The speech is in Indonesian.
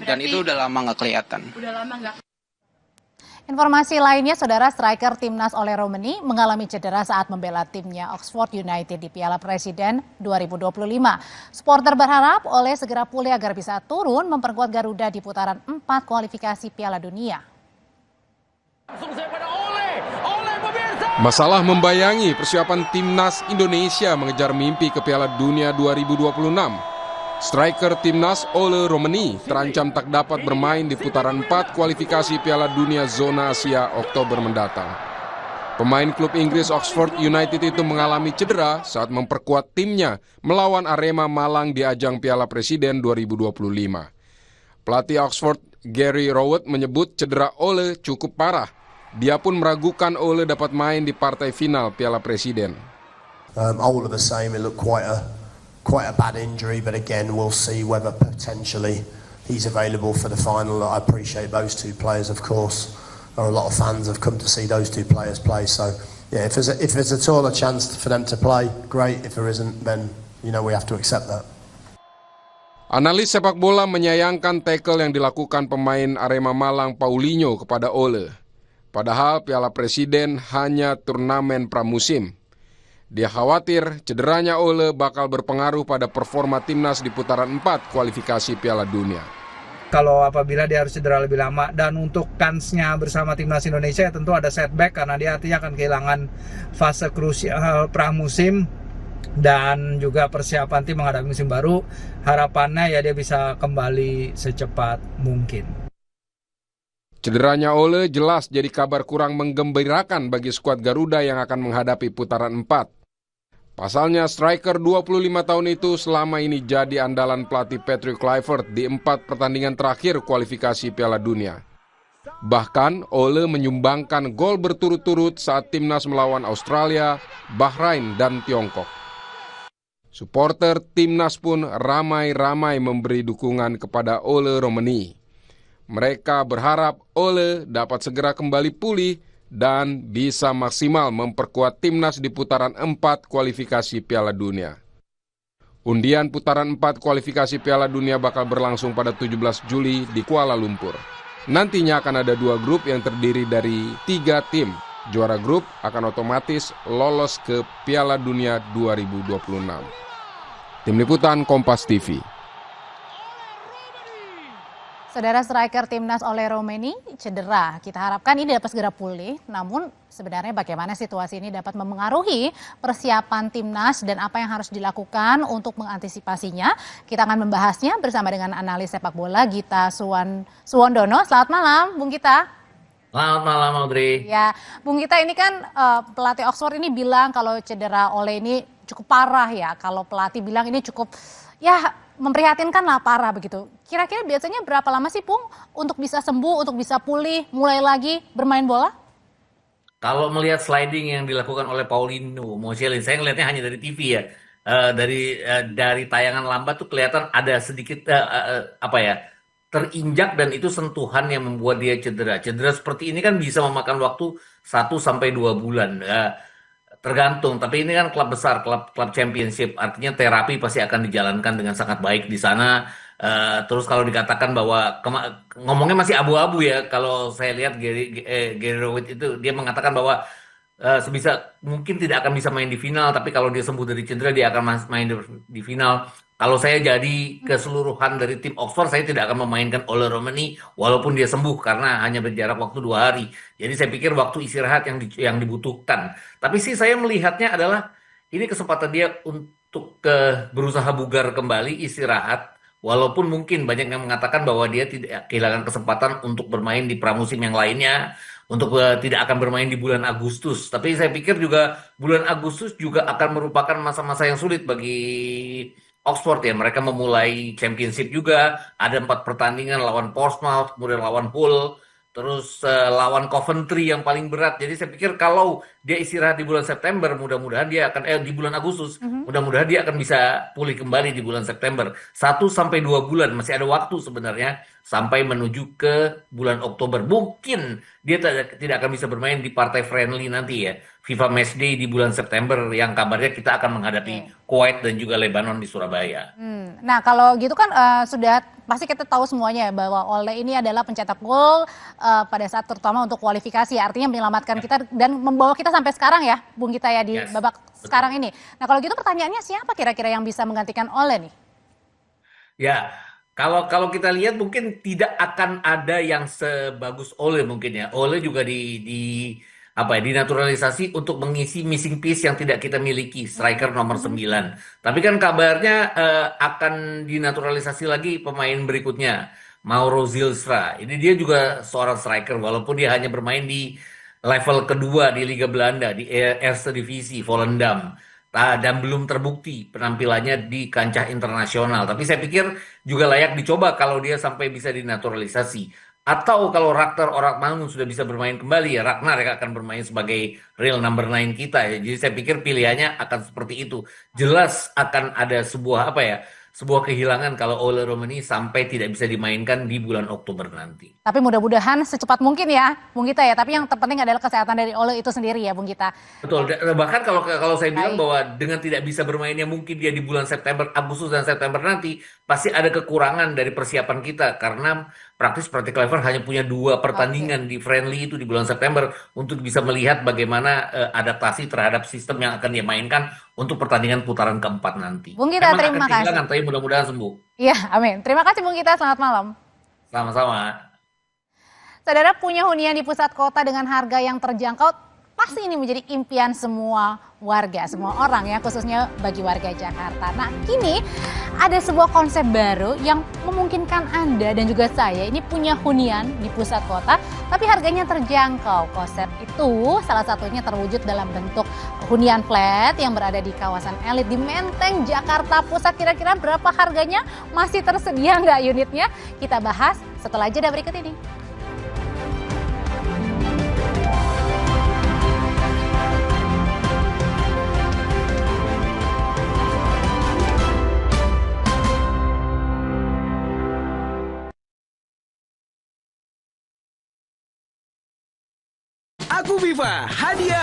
Dan itu udah lama nggak kelihatan. Informasi lainnya, saudara, striker timnas Ole Romeni mengalami cedera saat membela timnya Oxford United di Piala Presiden 2025. Supporter berharap Ole segera pulih agar bisa turun memperkuat Garuda di putaran 4 kualifikasi Piala Dunia. Masalah membayangi persiapan timnas Indonesia mengejar mimpi ke Piala Dunia 2026. Striker timnas Ole Romeni terancam tak dapat bermain di putaran 4 kualifikasi Piala Dunia Zona Asia Oktober mendatang. Pemain klub Inggris Oxford United itu mengalami cedera saat memperkuat timnya melawan Arema Malang di ajang Piala Presiden 2025. Pelatih Oxford Gary Rowett menyebut cedera Ole cukup parah. Dia pun meragukan Ole dapat main di partai final Piala Presiden. All of the same, it looked quite a bad injury, but again, we'll see whether potentially he's available for the final. I appreciate those two players, of course. There are a lot of fans have come to see those two players play. So, yeah, if there's at all a chance for them to play, great. If there isn't, then we have to accept that. Analis sepak bola menyayangkan tackle yang dilakukan pemain Arema Malang Paulinho kepada Ole. Padahal Piala Presiden hanya turnamen pramusim. Dia khawatir cederanya Ole bakal berpengaruh pada performa timnas di putaran 4 kualifikasi Piala Dunia. Kalau apabila dia harus cedera lebih lama, dan untuk kansnya bersama timnas Indonesia tentu ada setback karena dia artinya akan kehilangan fase krusial pramusim dan juga persiapan tim menghadapi musim baru. Harapannya ya dia bisa kembali secepat mungkin. Cederanya Ole jelas jadi kabar kurang menggembirakan bagi skuad Garuda yang akan menghadapi putaran 4. Pasalnya striker 25 tahun itu selama ini jadi andalan pelatih Patrick Kluivert di 4 pertandingan terakhir kualifikasi Piala Dunia. Bahkan Ole menyumbangkan gol berturut-turut saat timnas melawan Australia, Bahrain, dan Tiongkok. Supporter timnas pun ramai-ramai memberi dukungan kepada Ole Romeni. Mereka berharap Ole dapat segera kembali pulih dan bisa maksimal memperkuat timnas di putaran 4 kualifikasi Piala Dunia. Undian putaran 4 kualifikasi Piala Dunia bakal berlangsung pada 17 Juli di Kuala Lumpur. Nantinya akan ada 2 grup yang terdiri dari 3 tim. Juara grup akan otomatis lolos ke Piala Dunia 2026. Tim Liputan Kompas TV. Saudara, striker timnas Ole Romeni cedera. Kita harapkan ini dapat segera pulih. Namun sebenarnya bagaimana situasi ini dapat memengaruhi persiapan timnas dan apa yang harus dilakukan untuk mengantisipasinya. Kita akan membahasnya bersama dengan analis sepak bola Gita Suwandono. Selamat malam, Bung Gita. Selamat malam, Audrey. Ya, Bung Gita, ini kan pelatih Oxford ini bilang kalau cedera Ole ini cukup parah ya. Kalau pelatih bilang ini cukup memprihatinkan lah, parah begitu. Kira-kira biasanya berapa lama sih, Pung, untuk bisa sembuh, untuk bisa pulih, mulai lagi bermain bola? Kalau melihat sliding yang dilakukan oleh Paulinho Mocelin, saya ngelihatnya hanya dari TV ya. Dari tayangan lambat tuh kelihatan ada sedikit terinjak, dan itu sentuhan yang membuat dia cedera. Cedera seperti ini kan bisa memakan waktu 1-2 bulan. Tergantung, tapi ini kan klub besar, klub championship, artinya terapi pasti akan dijalankan dengan sangat baik di sana. Terus kalau dikatakan bahwa ngomongnya masih abu-abu ya, kalau saya lihat Gary Rowett itu dia mengatakan bahwa sebisa mungkin tidak akan bisa main di final, tapi kalau dia sembuh dari cedera dia akan main di final. Kalau saya jadi keseluruhan dari tim Oxford, saya tidak akan memainkan Ole Romeni walaupun dia sembuh karena hanya berjarak waktu 2 hari. Jadi saya pikir waktu istirahat yang dibutuhkan. Tapi sih saya melihatnya adalah ini kesempatan dia untuk berusaha bugar kembali, istirahat. Walaupun mungkin banyak yang mengatakan bahwa dia tidak kehilangan kesempatan untuk bermain di pramusim yang lainnya, untuk tidak akan bermain di bulan Agustus. Tapi saya pikir juga bulan Agustus juga akan merupakan masa-masa yang sulit bagi Oxford ya. Mereka memulai championship juga, ada 4 pertandingan lawan Portsmouth, kemudian lawan Hull, terus lawan Coventry yang paling berat. Jadi saya pikir kalau dia istirahat di bulan September, mudah-mudahan dia akan di bulan Agustus, mudah-mudahan dia akan bisa pulih kembali di bulan September. 1 sampai 2 bulan masih ada waktu sebenarnya sampai menuju ke bulan Oktober. Mungkin dia tidak akan bisa bermain di partai friendly nanti ya, FIFA Matchday di bulan September yang kabarnya kita akan menghadapi Kuwait dan juga Lebanon di Surabaya. Nah, kalau gitu kan sudah pasti kita tahu semuanya ya bahwa Ole ini adalah pencetak gol pada saat terutama untuk kualifikasi, artinya menyelamatkan kita dan membawa kita sampai sekarang ya, Bung Gita ya di babak sekarang ini. Nah, kalau gitu pertanyaannya siapa kira-kira yang bisa menggantikan Ole nih? Ya, kalau kita lihat mungkin tidak akan ada yang sebagus Ole mungkin ya. Ole juga dinaturalisasi untuk mengisi missing piece yang tidak kita miliki, striker nomor 9. Tapi kan kabarnya akan dinaturalisasi lagi pemain berikutnya, Mauro Zilstra. Ini dia juga seorang striker walaupun dia hanya bermain di level kedua di Liga Belanda di Eerste Divisie Volendam. Dan belum terbukti penampilannya di kancah internasional. Tapi saya pikir juga layak dicoba kalau dia sampai bisa dinaturalisasi. Atau kalau Ragnar Oragmangun sudah bisa bermain kembali, ya Ragnar yang akan bermain sebagai real number 9 kita ya. Jadi saya pikir pilihannya akan seperti itu. Jelas akan ada sebuah kehilangan kalau Ole Romani sampai tidak bisa dimainkan di bulan Oktober nanti. Tapi mudah-mudahan secepat mungkin ya, Bung Gita ya. Tapi yang terpenting adalah kesehatan dari Ole itu sendiri ya, Bung Gita. Betul. Bahkan kalau saya bilang bahwa dengan tidak bisa bermainnya mungkin dia di bulan September, Agustus dan September nanti pasti ada kekurangan dari persiapan kita karena praktis seperti Kluivert hanya punya 2 pertandingan di friendly itu di bulan September untuk bisa melihat bagaimana adaptasi terhadap sistem yang akan dia mainkan untuk pertandingan putaran keempat nanti. Bung Gita, Memang terima akan kehilangan, kasih. tapi mudah-mudahan sembuh. Iya, amin. Terima kasih Bung Gita, selamat malam. Sama-sama. Saudara, punya hunian di pusat kota dengan harga yang terjangkau, pasti ini menjadi impian semua warga, semua orang ya, khususnya bagi warga Jakarta. Nah, kini ada sebuah konsep baru yang memungkinkan Anda dan juga saya ini punya hunian di pusat kota, tapi harganya terjangkau. Konsep itu salah satunya terwujud dalam bentuk hunian flat yang berada di kawasan elit di Menteng, Jakarta Pusat. Kira-kira berapa harganya? Masih tersedia nggak unitnya? Kita bahas setelah jeda berikut ini. Aku Viva, hadiah